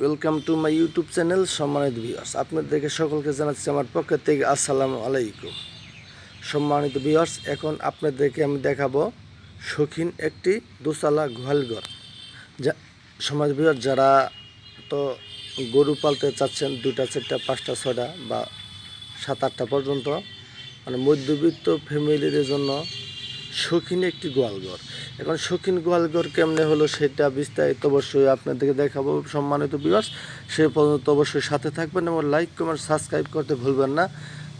Welcome to my YouTube channel সম্মানিত viewers. আপনাদেরকে সকলকে জানাচ্ছি আমার পক্ষ থেকে আসসালামু আলাইকুম। সম্মানিত ভিউয়ার্স, এখন আপনাদেরকে আমি দেখাবো শৌখিন একটি দোতলা গোয়ালঘর। যা সম্মানিত ভিউয়ার্স, যারা তো গরু পালতে চাচ্ছেন 2টা 4টা 5টা 6টা বা 7-8টা পর্যন্ত, মানে মধ্যবিত্ত ফ্যামিলিদের জন্য শৌখিন একটি গোয়ালঘর। এখন শৌখিন গোয়ালঘর কেমনে হলো সেটা বিস্তারিত অবশ্যই আপনাদেরকে দেখাবো। সম্মানিত ভিউয়ার্স, সে পর্যন্ত অবশ্যই সাথে থাকবেন এবং লাইক কমেন্ট সাবস্ক্রাইব করতে ভুলবেন না।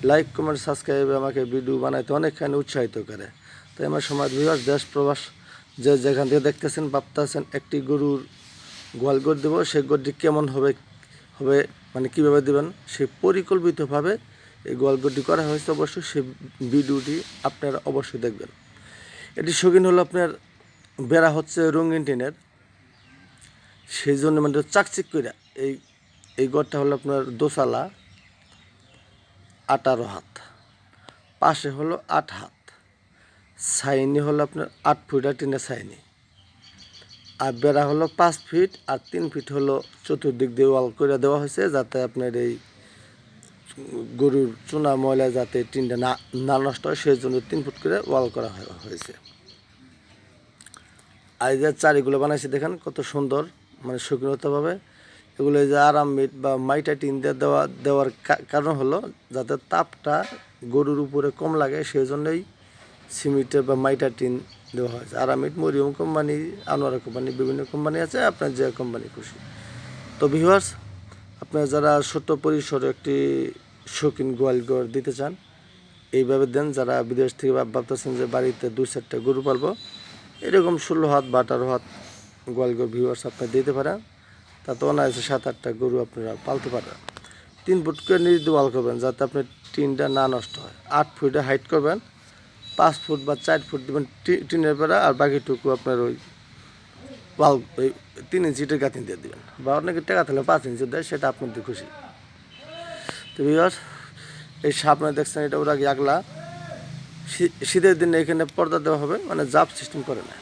লাইক কমেন্ট সাবস্ক্রাইব আমাকে ভিডিও বানাইতে অনেকখানি উৎসাহিত করে। তাই আমার সম্মানিত ভিউয়ার্স, দেশ প্রবাস যে যেখান থেকে দেখতেছেন ভাবতেছেন একটি গরুর গোয়ালঘর দেবো, সেই ঘরটি কেমন হবে মানে কীভাবে দেবেন সে পরিকল্পিতভাবে এই গোয়ালঘরটি করা হয়েছে। অবশ্যই সেই ভিডিওটি আপনারা অবশ্যই দেখবেন। এটি শৌখিন হলো আপনার বেড়া হচ্ছে রঙিন টিনের, সেই জন্য মানে চাকচিক করে এই ঘরটা হলো আপনার দোতলা, 18 হাত, পাশে হলো 8 হাত, সাইনি হলো আপনার 8 ফিট আর টিনের সাইনি, আর বেড়া হলো 5 ফিট আর 3 ফিট হলো চতুর্দিক দিয়ে ওয়াল করে দেওয়া হয়েছে, যাতে আপনার এই গরুর চুনা ময়লা যাতে টিনটা না নষ্ট হয় সেই জন্য 3 ফুট করে ওয়াল করা হয়েছে। আর এই যে চারিগুলো বানাইছে দেখেন কত সুন্দর, মানে শৌখিনতাভাবে। এগুলো যে আরাম মিট বা মাইটা টিন দিয়ে দেওয়ার কারণ হলো যাতে তাপটা গরুর উপরে কম লাগে, সেই জন্যই সিমেন্টের বা মাইটা টিন দেওয়া হয়েছে। আরামিট, মরিয়ম কোম্পানি, আনোয়ারা কোম্পানি, বিভিন্ন কোম্পানি আছে, আপনার যে কোম্পানি খুশি। তো ভিউয়ার্স, আপনারা যারা ছোট্ট পরিসরে একটি শৌখিন গোয়ালঘর দিতে চান এইভাবে দেন। যারা বিদেশ থেকে ভাবতেছেন যে বাড়িতে 2-4টা গরু পালবো, এরকম 16 হাত বা 18 হাত গোয়ালঘর ভিউয়ার্স আপনারা দিতে পারেন। তাতে অনায়াসে 7-8টা গরু আপনারা পালতে পারেন। 3 ফুট করে নির্দিষ্ট ওয়াল করবেন যাতে আপনার টিনটা না নষ্ট হয়। 8 ফুটে হাইট করবেন, 5 ফুট বা 4 ফুট দেবেন টিনের বেড়া, আর বাকিটুকু আপনার ওই ওয়াল ওই 3 ইঞ্চিটের গাঁথনি দিয়ে দেবেন, বা অনেকে টাকা থাকলে 5 ইঞ্চি দেয়, সেটা আপনাদের খুশি। তো ভিউয়ার্স, এই সামনে দেখছেন এটা ওরা আগলা, শীতের দিনে এখানে পর্দা দেওয়া হবে, মানে জাপ সিস্টেম করে না।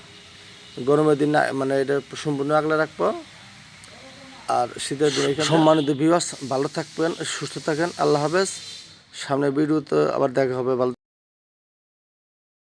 গরমের দিন না, মানে এটা সম্পূর্ণ আগলা রাখবো। আর শীতের দিনে এখানে। সম্মানিত ভিউয়ার্স, ভালো থাকবেন, সুস্থ থাকেন, আল্লাহ হাফেজ। সামনে ভিডিওতে আবার দেখা হবে। ভালো।